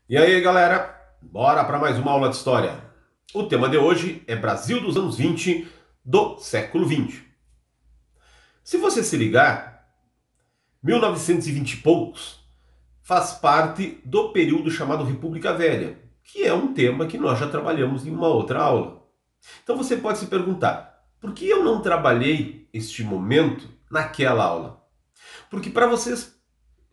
E aí, galera, bora para mais uma aula de história. O tema de hoje é Brasil dos anos 20 do século 20. Se você se ligar, 1920 e poucos faz parte do período chamado República Velha, que é um tema que nós já trabalhamos em uma outra aula. Então você pode se perguntar, por que eu não trabalhei este momento naquela aula? Porque para vocês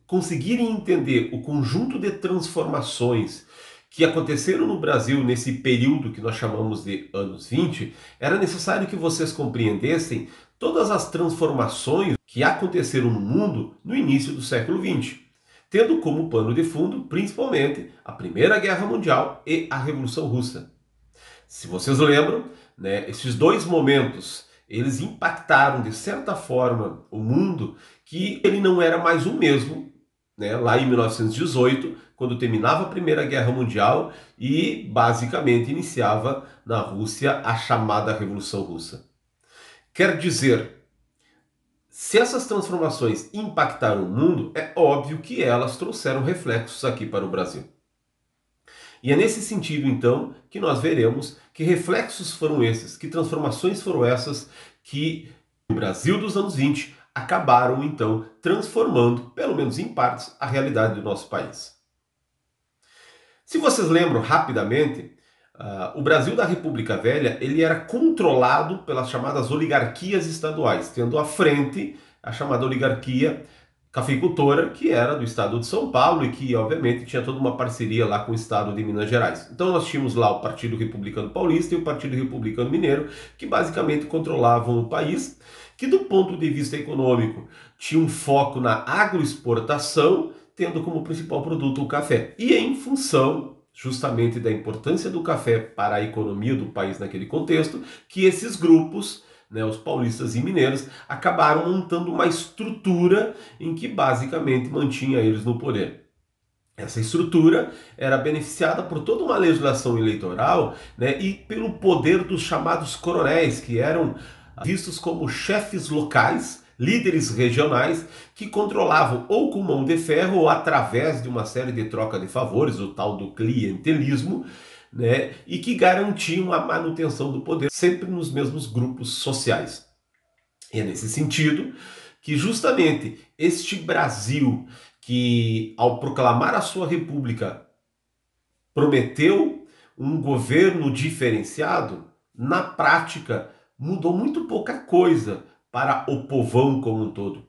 conseguirem entender o conjunto de transformações que aconteceram no Brasil nesse período que nós chamamos de anos 20, era necessário que vocês compreendessem todas as transformações que aconteceram no mundo no início do século 20, tendo como pano de fundo, principalmente, a Primeira Guerra Mundial e a Revolução Russa. Se vocês lembram, né, esses dois momentos, eles impactaram de certa forma o mundo, que ele não era mais o mesmo, né, lá em 1918, quando terminava a Primeira Guerra Mundial e basicamente iniciava na Rússia a chamada Revolução Russa. Quer dizer, se essas transformações impactaram o mundo, é óbvio que elas trouxeram reflexos aqui para o Brasil. E é nesse sentido, então, que nós veremos que reflexos foram esses, que transformações foram essas que o Brasil dos anos 20 acabaram, então, transformando, pelo menos em partes, a realidade do nosso país. Se vocês lembram rapidamente, o Brasil da República Velha ele era controlado pelas chamadas oligarquias estaduais, tendo à frente a chamada oligarquia cafeicultora, que era do estado de São Paulo e que, obviamente, tinha toda uma parceria lá com o estado de Minas Gerais. Então nós tínhamos lá o Partido Republicano Paulista e o Partido Republicano Mineiro, que basicamente controlavam o país, que do ponto de vista econômico tinha um foco na agroexportação, tendo como principal produto o café. E em função justamente da importância do café para a economia do país naquele contexto, que esses grupos, né, os paulistas e mineiros, acabaram montando uma estrutura em que basicamente mantinha eles no poder. Essa estrutura era beneficiada por toda uma legislação eleitoral, né, e pelo poder dos chamados coronéis, que eram vistos como chefes locais, líderes regionais, que controlavam ou com mão de ferro ou através de uma série de troca de favores, o tal do clientelismo, né, e que garantiam a manutenção do poder sempre nos mesmos grupos sociais. E é nesse sentido que justamente este Brasil, que ao proclamar a sua república prometeu um governo diferenciado, na prática mudou muito pouca coisa para o povão como um todo.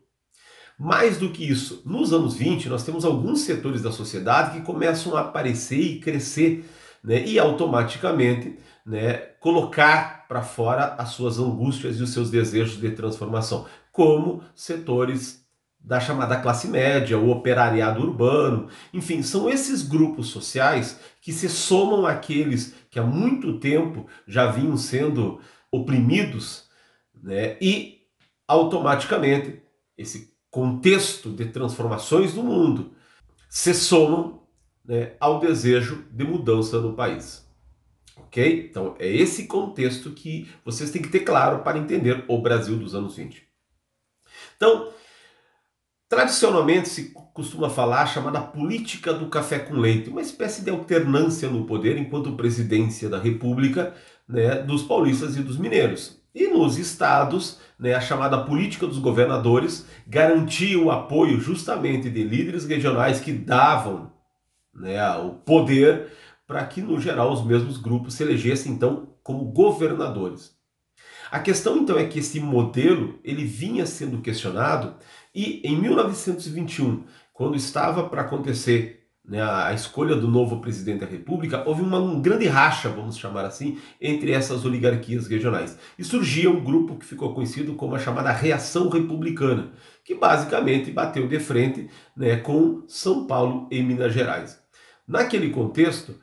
Mais do que isso, nos anos 20 nós temos alguns setores da sociedade que começam a aparecer e crescer, né, e automaticamente, né, colocar para fora as suas angústias e os seus desejos de transformação, como setores da chamada classe média, o operariado urbano, enfim, são esses grupos sociais que se somam àqueles que há muito tempo já vinham sendo oprimidos, né, e automaticamente esse contexto de transformações do mundo se somam, né, ao desejo de mudança no país. Ok? Então é esse contexto que vocês têm que ter claro para entender o Brasil dos anos 20. Então, tradicionalmente se costuma falar a chamada política do café com leite, uma espécie de alternância no poder enquanto presidência da República, né, dos paulistas e dos mineiros. E nos estados, né, a chamada política dos governadores garantia o apoio justamente de líderes regionais que davam, né, o poder para que, no geral, os mesmos grupos se elegessem, então, como governadores. A questão então é que esse modelo ele vinha sendo questionado e em 1921, quando estava para acontecer, né, a escolha do novo presidente da República, houve um grande racha, vamos chamar assim, entre essas oligarquias regionais. E surgia um grupo que ficou conhecido como a chamada Reação Republicana, que basicamente bateu de frente, né, com São Paulo e Minas Gerais. Naquele contexto,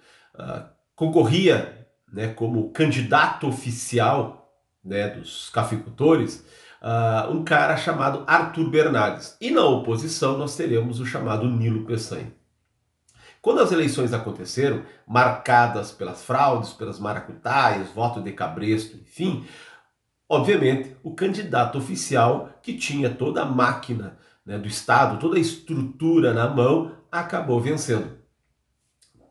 concorria, né, como candidato oficial, né, dos cafeicultores, um cara chamado Arthur Bernardes. E na oposição nós teremos o chamado Nilo Peçanha. Quando as eleições aconteceram, marcadas pelas fraudes, pelas maracutaias, voto de cabresto, enfim, obviamente o candidato oficial que tinha toda a máquina, né, do Estado, toda a estrutura na mão, acabou vencendo.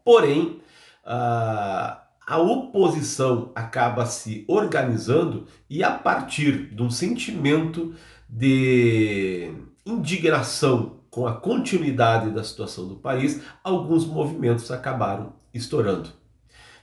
Porém, a oposição acaba se organizando e a partir de um sentimento de indignação com a continuidade da situação do país, alguns movimentos acabaram estourando.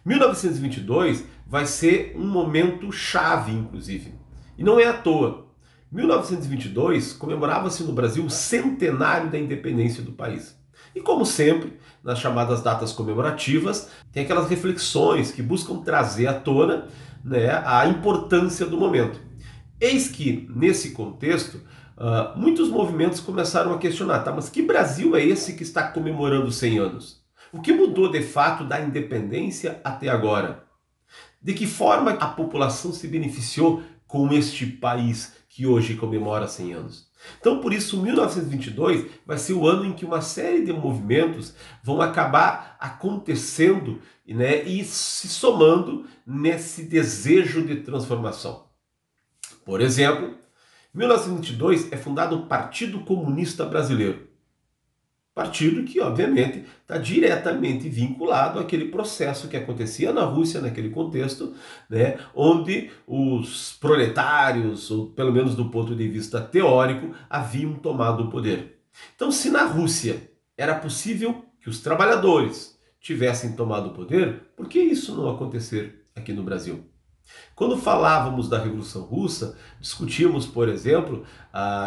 1922 vai ser um momento chave, inclusive, e não é à toa. 1922 comemorava-se no Brasil o centenário da independência do país. E como sempre, nas chamadas datas comemorativas, tem aquelas reflexões que buscam trazer à tona, né, a importância do momento. Eis que, nesse contexto, muitos movimentos começaram a questionar, tá, mas que Brasil é esse que está comemorando 100 anos? O que mudou de fato da independência até agora? De que forma a população se beneficiou com este país que hoje comemora 100 anos? Então, por isso, 1922 vai ser o ano em que uma série de movimentos vão acabar acontecendo, né, e se somando nesse desejo de transformação. Por exemplo, em 1922 é fundado o Partido Comunista Brasileiro. Partido que, obviamente, está diretamente vinculado àquele processo que acontecia na Rússia, naquele contexto, né, onde os proletários, ou pelo menos do ponto de vista teórico, haviam tomado o poder. Então, se na Rússia era possível que os trabalhadores tivessem tomado o poder, por que isso não acontecer aqui no Brasil? Quando falávamos da Revolução Russa, discutíamos, por exemplo,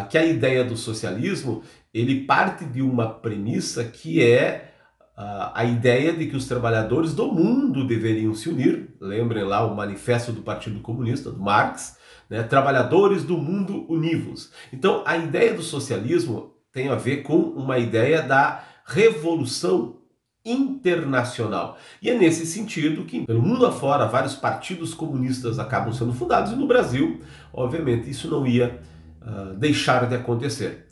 que a ideia do socialismo ele parte de uma premissa que é a ideia de que os trabalhadores do mundo deveriam se unir. Lembrem lá o manifesto do Partido Comunista, do Marx, né? Trabalhadores do mundo univos. Então, a ideia do socialismo tem a ver com uma ideia da revolução internacional. E é nesse sentido que, pelo mundo afora, vários partidos comunistas acabam sendo fundados, e no Brasil, obviamente, isso não ia deixar de acontecer.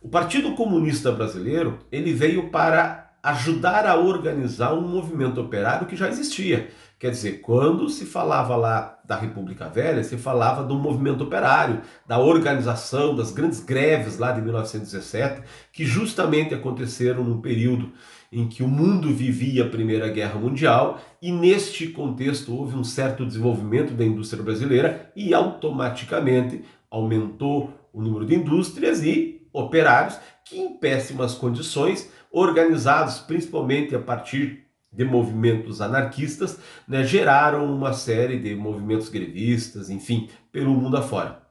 O Partido Comunista Brasileiro ele veio para ajudar a organizar um movimento operário que já existia. Quer dizer, quando se falava lá da República Velha, se falava do movimento operário, da organização, das grandes greves lá de 1917, que justamente aconteceram num período em que o mundo vivia a Primeira Guerra Mundial, e neste contexto houve um certo desenvolvimento da indústria brasileira e automaticamente aumentou o número de indústrias e operários que, em péssimas condições, organizados principalmente a partir de movimentos anarquistas, né, geraram uma série de movimentos grevistas, enfim, pelo mundo afora.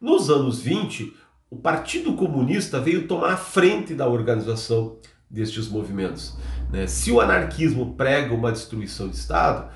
Nos anos 20, o Partido Comunista veio tomar a frente da organização destes movimentos, né? Se o anarquismo prega uma destruição de Estado,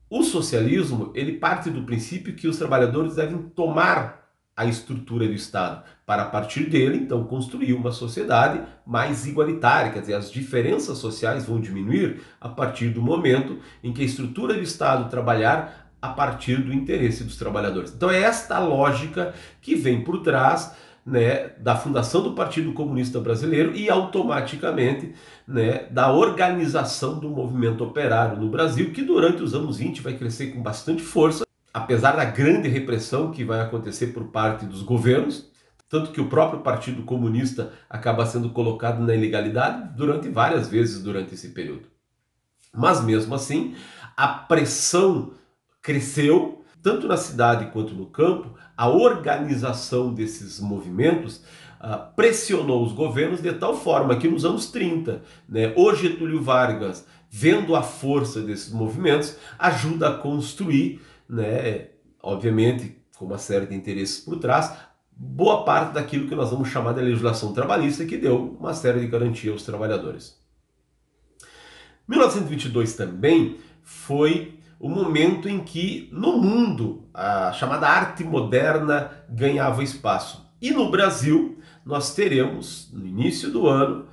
o socialismo ele parte do princípio que os trabalhadores devem tomar a estrutura do Estado, para a partir dele, então, construir uma sociedade mais igualitária, quer dizer, as diferenças sociais vão diminuir a partir do momento em que a estrutura do Estado trabalhar a partir do interesse dos trabalhadores. Então é esta lógica que vem por trás, né, da fundação do Partido Comunista Brasileiro e automaticamente, né, da organização do movimento operário no Brasil, que durante os anos 20 vai crescer com bastante força, apesar da grande repressão que vai acontecer por parte dos governos, tanto que o próprio Partido Comunista acaba sendo colocado na ilegalidade várias vezes durante esse período. Mas mesmo assim, a pressão cresceu, tanto na cidade quanto no campo, a organização desses movimentos pressionou os governos de tal forma que nos anos 30, né, o Getúlio Vargas, vendo a força desses movimentos, ajuda a construir, né, obviamente com uma série de interesses por trás, boa parte daquilo que nós vamos chamar de legislação trabalhista, que deu uma série de garantia aos trabalhadores. 1922 também foi o momento em que no mundo a chamada arte moderna ganhava espaço. E no Brasil nós teremos, no início do ano,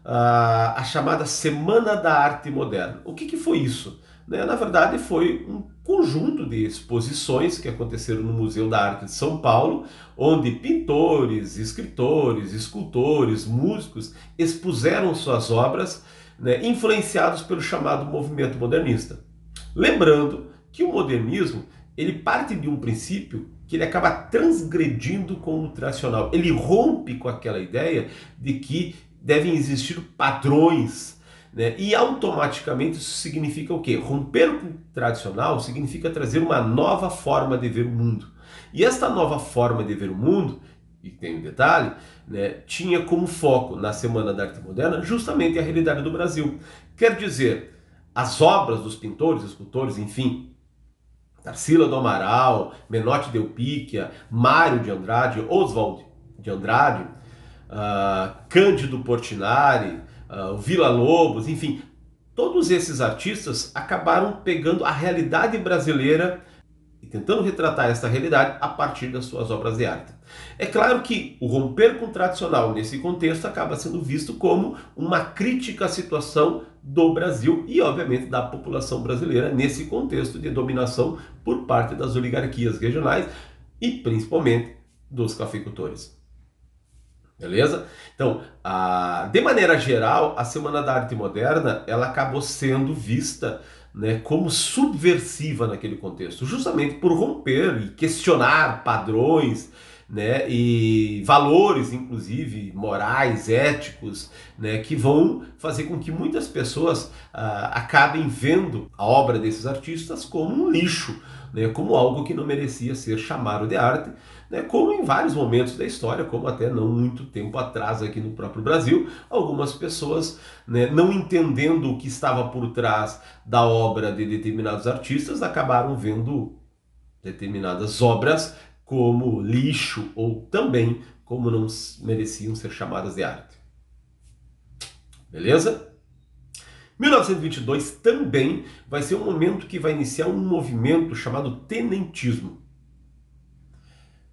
a chamada Semana da Arte Moderna. O que foi isso? Na verdade foi um conjunto de exposições que aconteceram no Museu da Arte de São Paulo, onde pintores, escritores, escultores, músicos expuseram suas obras, né, influenciados pelo chamado movimento modernista. Lembrando que o modernismo ele parte de um princípio que ele acaba transgredindo com o tradicional. Ele rompe com aquela ideia de que devem existir padrões, né? E automaticamente isso significa o quê? Romper com o tradicional significa trazer uma nova forma de ver o mundo. E esta nova forma de ver o mundo, e tem um detalhe, né, tinha como foco na Semana da Arte Moderna justamente a realidade do Brasil. Quer dizer, as obras dos pintores, escultores, enfim, Tarsila do Amaral, Menotti Del Picchia, Mário de Andrade, Oswald de Andrade, Cândido Portinari, o Villa-Lobos, enfim, todos esses artistas acabaram pegando a realidade brasileira e tentando retratar essa realidade a partir das suas obras de arte. É claro que o romper com o tradicional nesse contexto acaba sendo visto como uma crítica à situação do Brasil e, obviamente, da população brasileira nesse contexto de dominação por parte das oligarquias regionais e, principalmente, dos cafeicultores. Beleza? Então, de maneira geral, a Semana da Arte Moderna ela acabou sendo vista, né, como subversiva naquele contexto, justamente por romper e questionar padrões, né, e valores, inclusive morais, éticos, né, que vão fazer com que muitas pessoas acabem vendo a obra desses artistas como um lixo, né, como algo que não merecia ser chamado de arte, né, como em vários momentos da história, como até não muito tempo atrás aqui no próprio Brasil, algumas pessoas, né, não entendendo o que estava por trás da obra de determinados artistas, acabaram vendo determinadas obras como lixo ou também como não mereciam ser chamadas de arte. Beleza? 1922 também vai ser um momento que vai iniciar um movimento chamado tenentismo.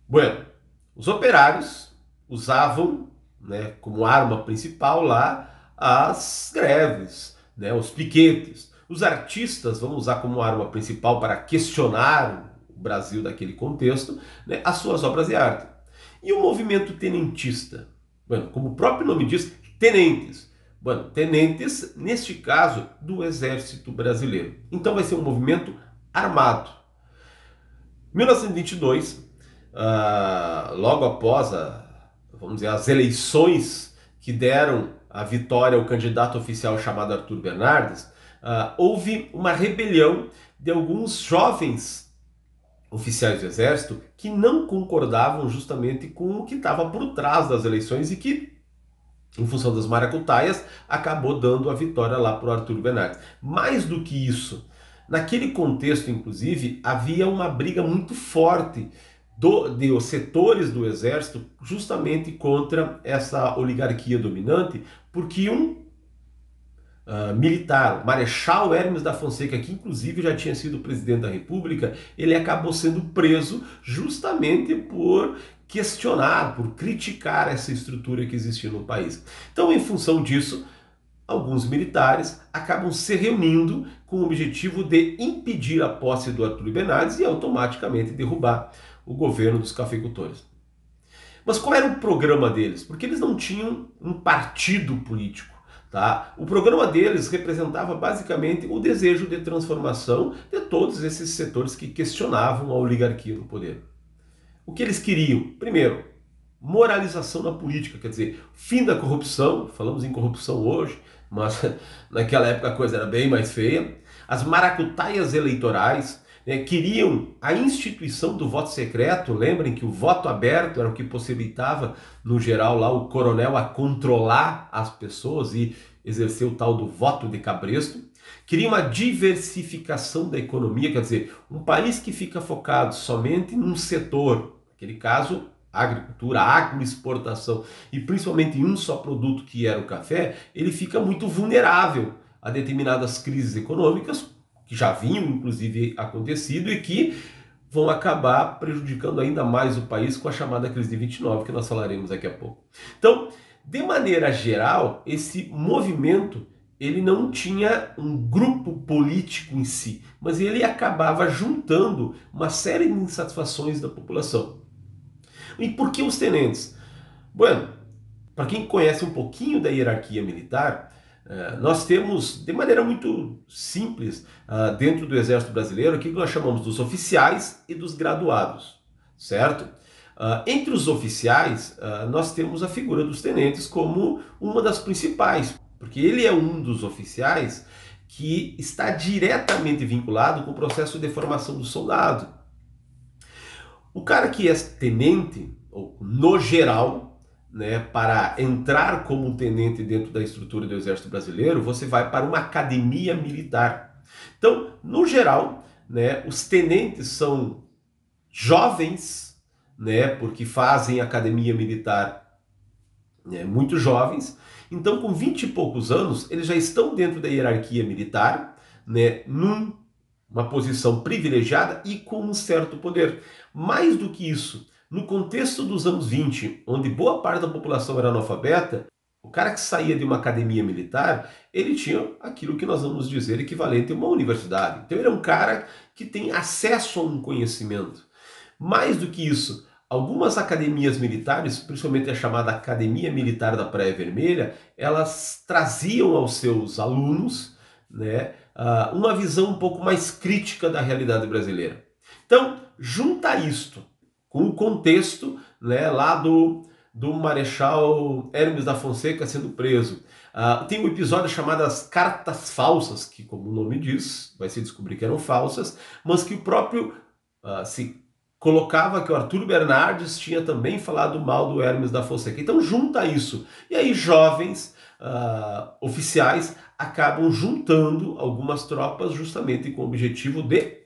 Bueno, os operários usavam, né, como arma principal lá as greves, né, os piquetes. Os artistas vão usar como arma principal para questionar o Brasil daquele contexto, né, as suas obras de arte. E o movimento tenentista? Bueno, como o próprio nome diz, tenentes. Bueno, tenentes, neste caso, do Exército Brasileiro. Então vai ser um movimento armado. 1922, logo após vamos dizer, as eleições que deram a vitória ao candidato oficial chamado Arthur Bernardes, houve uma rebelião de alguns jovens oficiais do Exército que não concordavam justamente com o que estava por trás das eleições e que, em função das maracutaias, acabou dando a vitória lá para o Arthur Bernardes. Mais do que isso, naquele contexto, inclusive, havia uma briga muito forte de setores do Exército justamente contra essa oligarquia dominante, porque militar, Marechal Hermes da Fonseca, que inclusive já tinha sido presidente da República, ele acabou sendo preso justamente por questionar, por criticar essa estrutura que existia no país. Então, em função disso, alguns militares acabam se reunindo com o objetivo de impedir a posse do Arthur Bernardes e automaticamente derrubar o governo dos cafeicultores. Mas qual era o programa deles? Porque eles não tinham um partido político. Tá? O programa deles representava basicamente o desejo de transformação de todos esses setores que questionavam a oligarquia no poder. O que eles queriam? Primeiro, moralização na política, quer dizer, fim da corrupção, falamos em corrupção hoje, mas naquela época a coisa era bem mais feia. As maracutaias eleitorais, né, queriam a instituição do voto secreto. Lembrem que o voto aberto era o que possibilitava, no geral, lá o coronel a controlar as pessoas e exercer o tal do voto de cabresto. Queria uma diversificação da economia, quer dizer, um país que fica focado somente num setor, naquele caso, agricultura, agroexportação, e principalmente em um só produto que era o café, ele fica muito vulnerável a determinadas crises econômicas, que já vinham inclusive acontecido e que vão acabar prejudicando ainda mais o país com a chamada crise de 29, que nós falaremos daqui a pouco. Então, de maneira geral, esse movimento ele não tinha um grupo político em si, mas ele acabava juntando uma série de insatisfações da população. E por que os tenentes? Bueno, para quem conhece um pouquinho da hierarquia militar, nós temos, de maneira muito simples, dentro do Exército Brasileiro, o que nós chamamos dos oficiais e dos graduados, certo? Entre os oficiais, nós temos a figura dos tenentes como uma das principais, porque ele é um dos oficiais que está diretamente vinculado com o processo de formação do soldado. O cara que é tenente, ou no geral, né, para entrar como tenente dentro da estrutura do Exército Brasileiro, você vai para uma academia militar. Então, no geral, né, os tenentes são jovens, né, porque fazem academia militar, né, muito jovens. Então, com 20 e poucos anos, eles já estão dentro da hierarquia militar, né, numa posição privilegiada e com um certo poder. Mais do que isso, no contexto dos anos 20, onde boa parte da população era analfabeta, o cara que saía de uma academia militar, ele tinha aquilo que nós vamos dizer equivalente a uma universidade. Então ele é um cara que tem acesso a um conhecimento. Mais do que isso, algumas academias militares, principalmente a chamada Academia Militar da Praia Vermelha, elas traziam aos seus alunos, né, uma visão um pouco mais crítica da realidade brasileira. Então, junta isto com o contexto, né, lá do Marechal Hermes da Fonseca sendo preso. Tem um episódio chamado As Cartas Falsas, que, como o nome diz, vai se descobrir que eram falsas, mas que o próprio se colocava que o Arthur Bernardes tinha também falado mal do Hermes da Fonseca. Então junta isso. E aí jovens oficiais acabam juntando algumas tropas justamente com o objetivo de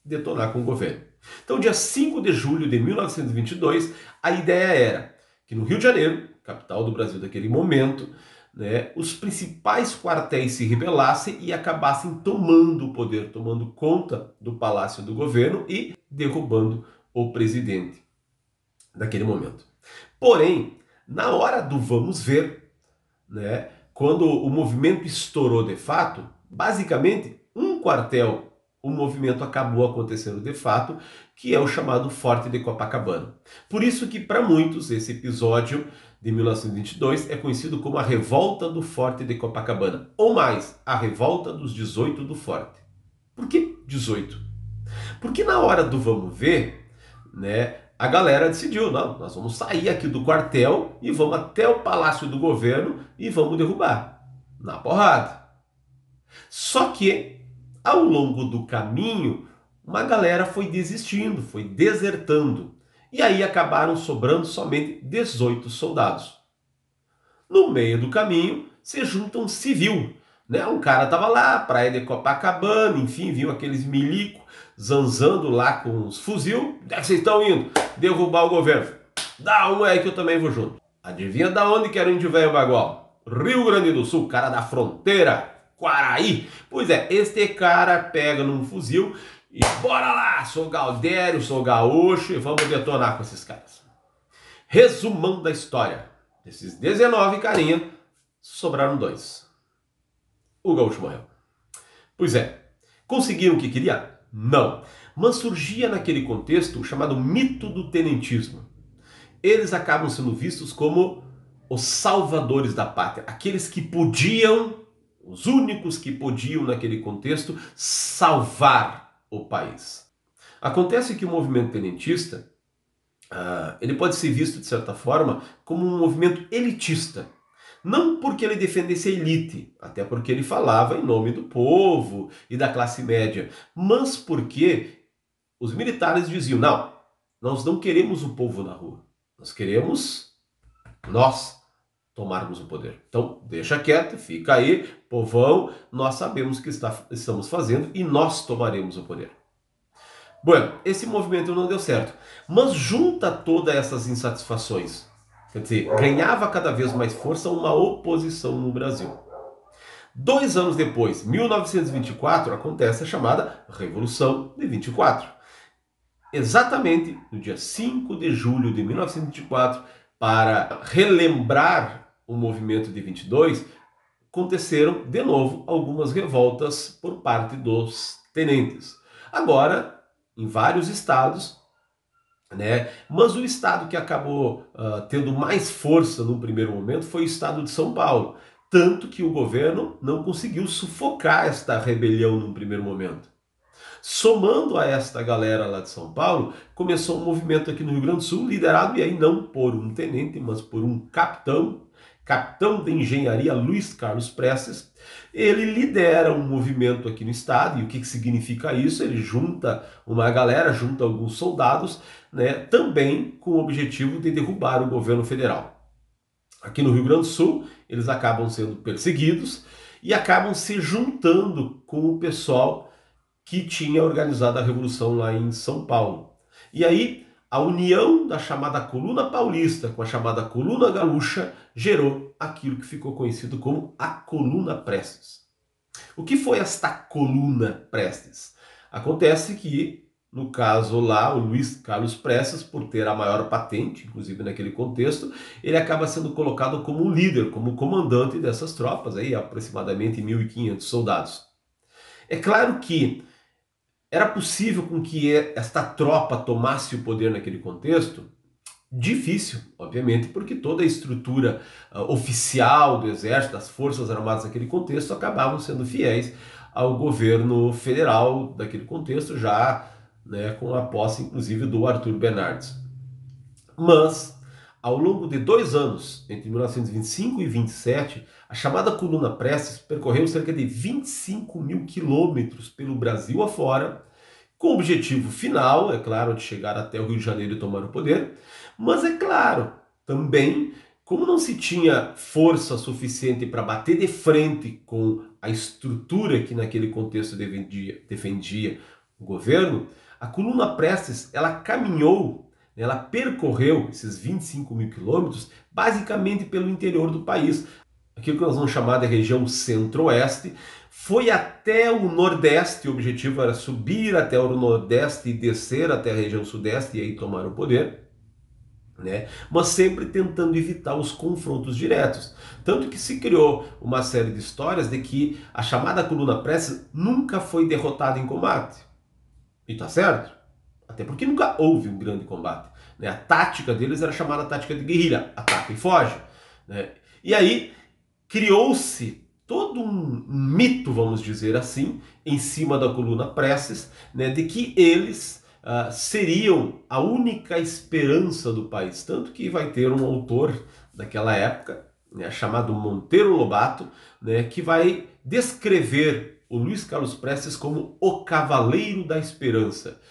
detonar com o governo. Então, dia 5 de julho de 1922, a ideia era que no Rio de Janeiro, capital do Brasil daquele momento, né, os principais quartéis se rebelassem e acabassem tomando o poder, tomando conta do palácio do governo e derrubando o presidente daquele momento. Porém, na hora do vamos ver, né, quando o movimento estourou de fato, basicamente um quartel, o movimento acabou acontecendo de fato, que é o chamado Forte de Copacabana. Por isso que para muitos esse episódio de 1922 é conhecido como a Revolta do Forte de Copacabana, ou mais, a Revolta dos 18 do Forte. Por que 18? Porque na hora do vamos ver, né, a galera decidiu, não, nós vamos sair aqui do quartel e vamos até o Palácio do Governo e vamos derrubar, na porrada. Só que, ao longo do caminho, uma galera foi desistindo, foi desertando, e aí acabaram sobrando somente 18 soldados. No meio do caminho, se junta um civil, né? Um cara tava lá, praia de Copacabana, enfim, viu aqueles milico zanzando lá com os fuzil. Onde é que vocês estão indo? Derrubar o governo. Dá um aí que eu também vou junto. Adivinha da onde que era o índio velho bagual? Rio Grande do Sul, cara da fronteira, Quaraí. Pois é, este cara pega num fuzil e bora lá, sou Galdério, sou gaúcho e vamos detonar com esses caras. Resumão da história. Desses 19 carinha, sobraram 2. O gaúcho morreu. Pois é, conseguiram o que queria? Não. Mas surgia naquele contexto o chamado mito do tenentismo. Eles acabam sendo vistos como os salvadores da pátria. Aqueles que podiam, os únicos que podiam naquele contexto, salvar o país. Acontece que o movimento tenentista ele pode ser visto, de certa forma, como um movimento elitista. Não porque ele defendesse a elite, até porque ele falava em nome do povo e da classe média, mas porque os militares diziam, não, nós não queremos o povo na rua, nós queremos nós tomarmos o poder. Então, deixa quieto, fica aí, povão, nós sabemos o que estamos fazendo e nós tomaremos o poder. Bueno, esse movimento não deu certo, mas junta todas essas insatisfações, quer dizer, ganhava cada vez mais força uma oposição no Brasil. 2 anos depois, 1924, acontece a chamada Revolução de 24. Exatamente no dia 5 de julho de 1924, para relembrar o movimento de 22, aconteceram de novo algumas revoltas por parte dos tenentes. Agora, em vários estados, né? Mas o estado que acabou tendo mais força no primeiro momento foi o estado de São Paulo. Tanto que o governo não conseguiu sufocar esta rebelião num primeiro momento. Somando a esta galera lá de São Paulo, começou um movimento aqui no Rio Grande do Sul, liderado, e aí não por um tenente, mas por um capitão, capitão de engenharia Luiz Carlos Prestes, ele lidera um movimento aqui no estado. E o que significa isso? Ele junta uma galera, junta alguns soldados, né, também com o objetivo de derrubar o governo federal. Aqui no Rio Grande do Sul, eles acabam sendo perseguidos e acabam se juntando com o pessoal que tinha organizado a revolução lá em São Paulo. E aí, a união da chamada Coluna Paulista com a chamada Coluna Gaúcha gerou aquilo que ficou conhecido como a Coluna Prestes. O que foi esta Coluna Prestes? Acontece que, no caso lá, o Luiz Carlos Prestes, por ter a maior patente, inclusive naquele contexto, ele acaba sendo colocado como líder, como comandante dessas tropas, aí, aproximadamente 1.500 soldados. É claro que era possível com que esta tropa tomasse o poder naquele contexto? Difícil, obviamente, porque toda a estrutura oficial do Exército, das Forças Armadas naquele contexto, acabavam sendo fiéis ao governo federal daquele contexto, já, né, com a posse, inclusive, do Arthur Bernardes. Mas, ao longo de 2 anos, entre 1925 e 27, a chamada Coluna Prestes percorreu cerca de 25 mil quilômetros pelo Brasil afora, com o objetivo final, é claro, de chegar até o Rio de Janeiro e tomar o poder, mas é claro, também, como não se tinha força suficiente para bater de frente com a estrutura que naquele contexto defendia o governo, a Coluna Prestes, ela caminhou, ela percorreu esses 25 mil quilômetros basicamente pelo interior do país, aquilo que nós vamos chamar de região centro-oeste, foi até o Nordeste. O objetivo era subir até o Nordeste e descer até a região Sudeste e aí tomar o poder, né? Mas sempre tentando evitar os confrontos diretos. Tanto que se criou uma série de histórias de que a chamada Coluna Prestes nunca foi derrotada em combate. E tá certo? Até porque nunca houve um grande combate, né? A tática deles era chamada tática de guerrilha, ataca e foge, né? E aí criou-se todo um mito, vamos dizer assim, em cima da Coluna Prestes, né, de que eles seriam a única esperança do país. Tanto que vai ter um autor daquela época, né, chamado Monteiro Lobato, né, que vai descrever o Luiz Carlos Prestes como o Cavaleiro da Esperança.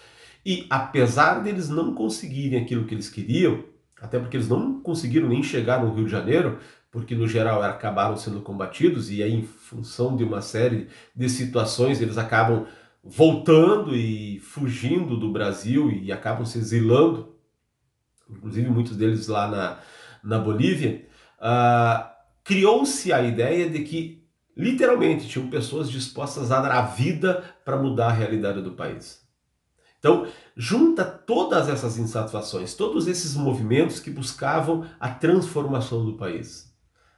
E apesar deles não conseguirem aquilo que eles queriam, até porque eles não conseguiram nem chegar no Rio de Janeiro, porque no geral acabaram sendo combatidos, e aí em função de uma série de situações eles acabam voltando e fugindo do Brasil e acabam se exilando, inclusive muitos deles lá na Bolívia. Criou-se a ideia de que literalmente tinham pessoas dispostas a dar a vida para mudar a realidade do país. Então, junta todas essas insatisfações, todos esses movimentos que buscavam a transformação do país,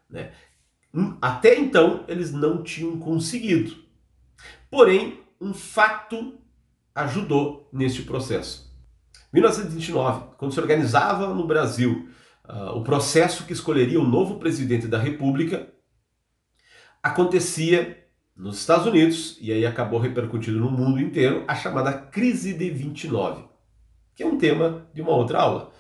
né? Até então, eles não tinham conseguido. Porém, um fato ajudou neste processo. Em 1929, quando se organizava no Brasil o processo que escolheria o novo presidente da República, acontecia nos Estados Unidos, e aí acabou repercutindo no mundo inteiro, a chamada crise de 29, que é um tema de uma outra aula.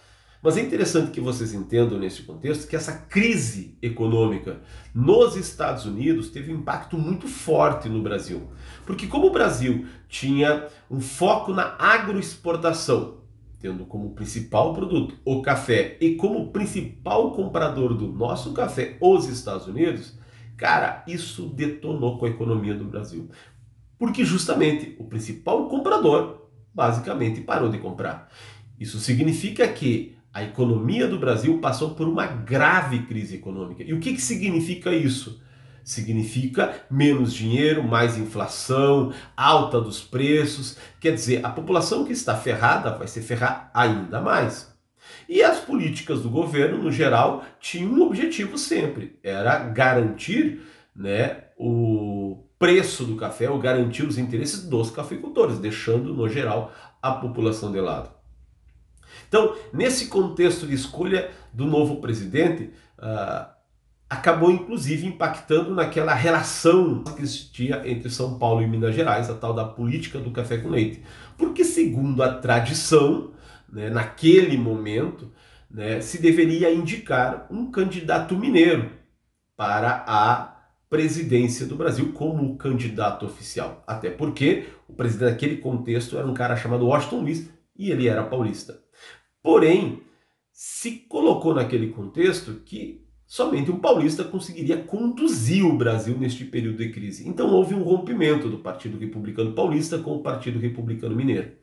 Mas é interessante que vocês entendam nesse contexto que essa crise econômica nos Estados Unidos teve um impacto muito forte no Brasil. Porque como o Brasil tinha um foco na agroexportação, tendo como principal produto o café e como principal comprador do nosso café os Estados Unidos, cara, isso detonou com a economia do Brasil. Porque justamente o principal comprador basicamente parou de comprar. Isso significa que a economia do Brasil passou por uma grave crise econômica. E o que significa isso? Significa menos dinheiro, mais inflação, alta dos preços. Quer dizer, a população que está ferrada vai se ferrar ainda mais. E as políticas do governo, no geral, tinham um objetivo sempre. Era garantir, né, o preço do café, ou garantir os interesses dos cafeicultores, deixando, no geral, a população de lado. Então, nesse contexto de escolha do novo presidente, acabou inclusive impactando naquela relação que existia entre São Paulo e Minas Gerais, a tal da política do café com leite. Porque, segundo a tradição, né, naquele momento, né, se deveria indicar um candidato mineiro. para a presidência do Brasil como candidato oficial. Até porque o presidente naquele contexto era um cara chamado Washington Luiz e ele era paulista. Porém, se colocou naquele contexto que somente um paulista conseguiria conduzir o Brasil neste período de crise. Então houve um rompimento do Partido Republicano Paulista com o Partido Republicano Mineiro.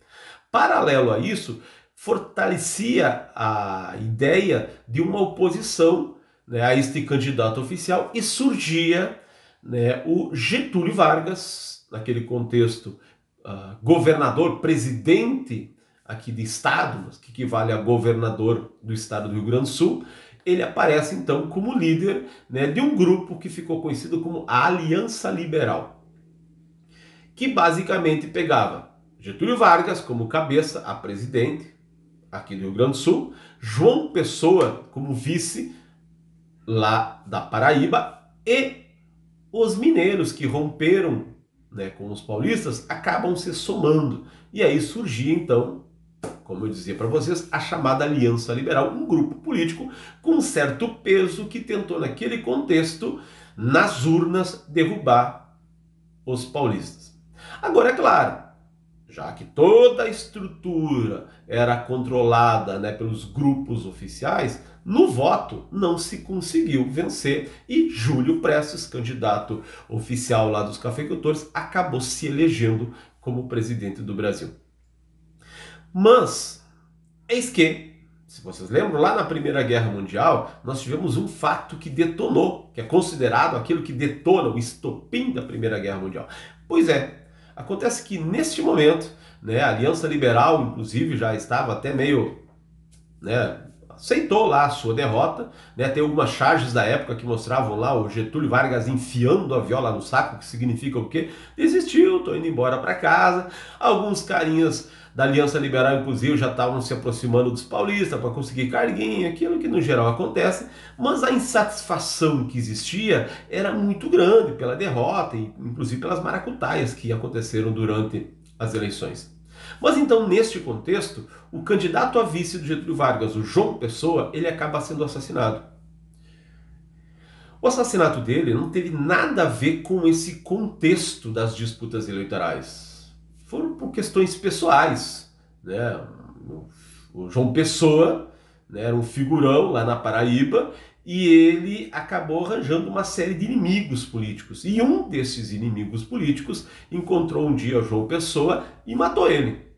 Paralelo a isso, fortalecia a ideia de uma oposição, né, a este candidato oficial e surgia, né, o Getúlio Vargas, naquele contexto, governador, presidente aqui de estado, que equivale a governador do estado do Rio Grande do Sul. Ele aparece então como líder, né, de um grupo que ficou conhecido como a Aliança Liberal, que basicamente pegava Getúlio Vargas como cabeça, a presidente aqui do Rio Grande do Sul, João Pessoa como vice lá da Paraíba, e os mineiros que romperam, né, com os paulistas acabam se somando. E aí surgia então, como eu dizia para vocês, a chamada Aliança Liberal, um grupo político com certo peso que tentou naquele contexto, nas urnas, derrubar os paulistas. Agora, é claro, já que toda a estrutura era controlada, né, pelos grupos oficiais, no voto não se conseguiu vencer e Júlio Prestes, candidato oficial lá dos cafeicultores, acabou se elegendo como presidente do Brasil. Mas, eis que, se vocês lembram, lá na Primeira Guerra Mundial, nós tivemos um fato que detonou, que é considerado aquilo que detona o estopim da Primeira Guerra Mundial. Pois é, acontece que neste momento, né, a Aliança Liberal, inclusive, já estava até meio, né, aceitou lá a sua derrota, né, tem algumas charges da época que mostravam lá o Getúlio Vargas enfiando a viola no saco, que significa o quê? Desistiu, tô indo embora para casa. Alguns carinhas da Aliança Liberal, inclusive, já estavam se aproximando dos paulistas para conseguir carguinha, aquilo que no geral acontece, mas a insatisfação que existia era muito grande pela derrota, e inclusive pelas maracutaias que aconteceram durante as eleições. Mas então, neste contexto, o candidato a vice do Getúlio Vargas, o João Pessoa, ele acaba sendo assassinado. O assassinato dele não teve nada a ver com esse contexto das disputas eleitorais. Foram por questões pessoais, né? O João Pessoa, né, era um figurão lá na Paraíba e ele acabou arranjando uma série de inimigos políticos. E um desses inimigos políticos encontrou um dia o João Pessoa e matou ele.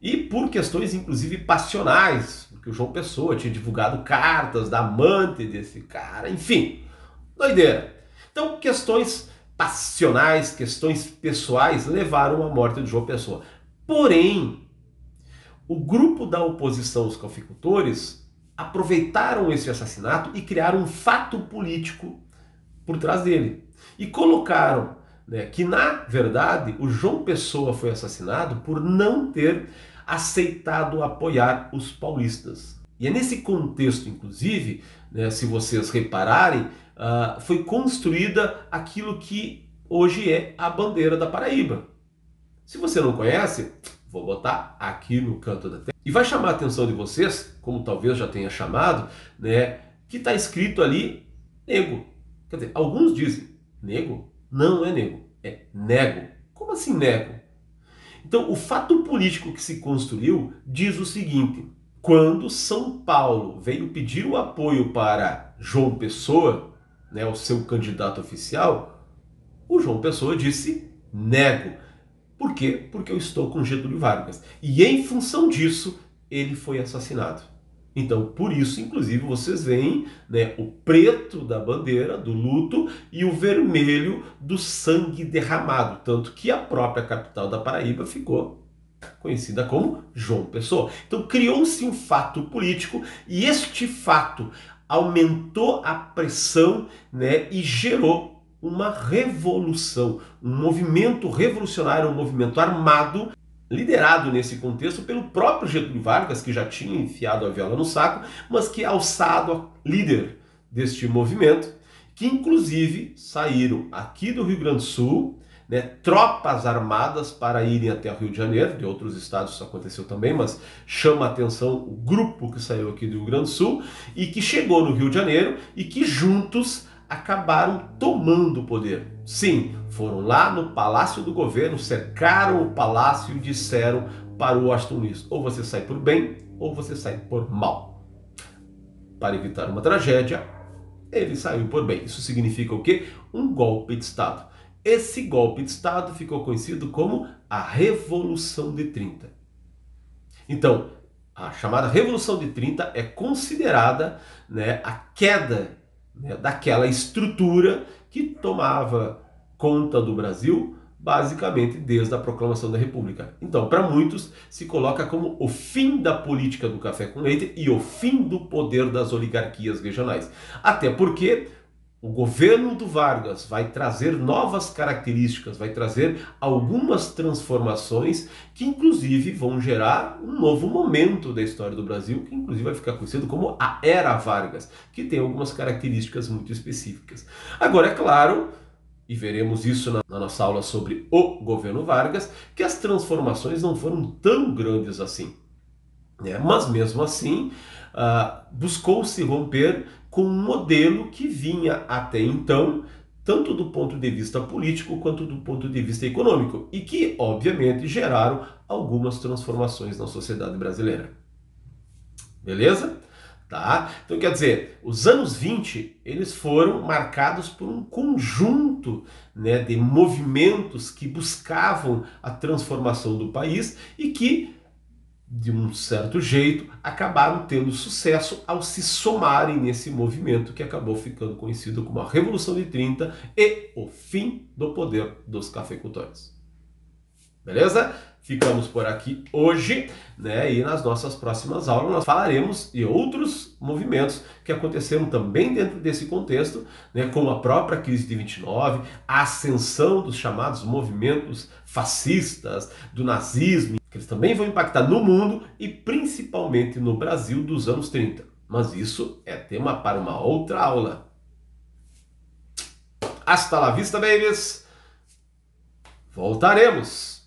E por questões inclusive passionais, porque o João Pessoa tinha divulgado cartas da amante desse cara, enfim, doideira. Então, questões passionais, questões pessoais levaram à morte de João Pessoa. Porém, o grupo da oposição aos cafeicultores aproveitaram esse assassinato e criaram um fato político por trás dele. E colocaram, né, que, na verdade, o João Pessoa foi assassinado por não ter aceitado apoiar os paulistas. E é nesse contexto, inclusive, né, se vocês repararem, foi construída aquilo que hoje é a bandeira da Paraíba. Se você não conhece, vou botar aqui no canto da tela. E vai chamar a atenção de vocês, como talvez já tenha chamado, né, que está escrito ali nego. Quer dizer, alguns dizem nego? Não é nego, é nego. Como assim nego? Então, o fato político que se construiu diz o seguinte: quando São Paulo veio pedir o apoio para João Pessoa, né, o seu candidato oficial, o João Pessoa disse nego. Por quê? Porque eu estou com Getúlio Vargas. E em função disso, ele foi assassinado. Então, por isso, inclusive, vocês veem, né, o preto da bandeira, do luto, e o vermelho do sangue derramado. Tanto que a própria capital da Paraíba ficou conhecida como João Pessoa. Então, criou-se um fato político e este fato aumentou a pressão, né, e gerou uma revolução, um movimento revolucionário, um movimento armado, liderado nesse contexto pelo próprio Getúlio Vargas, que já tinha enfiado a viola no saco, mas que é alçado a líder deste movimento, que inclusive saíram aqui do Rio Grande do Sul, né, tropas armadas para irem até o Rio de Janeiro. De outros estados isso aconteceu também, mas chama a atenção o grupo que saiu aqui do Rio Grande do Sul e que chegou no Rio de Janeiro e que juntos acabaram tomando o poder. Sim, foram lá no Palácio do Governo, cercaram o palácio e disseram para o Washington Luiz: ou você sai por bem, ou você sai por mal. Para evitar uma tragédia, ele saiu por bem. Isso significa o quê? Um golpe de Estado. Esse golpe de Estado ficou conhecido como a Revolução de 30. Então, a chamada Revolução de 30 é considerada, né, a queda, né, daquela estrutura que tomava conta do Brasil basicamente desde a proclamação da República. Então, para muitos, se coloca como o fim da política do café com leite e o fim do poder das oligarquias regionais. Até porque o governo do Vargas vai trazer novas características, vai trazer algumas transformações que inclusive vão gerar um novo momento da história do Brasil, que inclusive vai ficar conhecido como a Era Vargas, que tem algumas características muito específicas. Agora, é claro, e veremos isso na nossa aula sobre o governo Vargas, que as transformações não foram tão grandes assim. Mas mesmo assim, buscou-se romper com um modelo que vinha até então, tanto do ponto de vista político quanto do ponto de vista econômico, e que, obviamente, geraram algumas transformações na sociedade brasileira. Beleza? Tá? Então, quer dizer, os anos 20, eles foram marcados por um conjunto, né, de movimentos que buscavam a transformação do país e que, de um certo jeito, acabaram tendo sucesso ao se somarem nesse movimento que acabou ficando conhecido como a Revolução de 30 e o fim do poder dos cafeicultores. Beleza? Ficamos por aqui hoje, né? E nas nossas próximas aulas nós falaremos de outros movimentos que aconteceram também dentro desse contexto, né? Como a própria crise de 29, a ascensão dos chamados movimentos fascistas, do nazismo, que eles também vão impactar no mundo e principalmente no Brasil dos anos 30. Mas isso é tema para uma outra aula. Hasta la vista, babies! Voltaremos!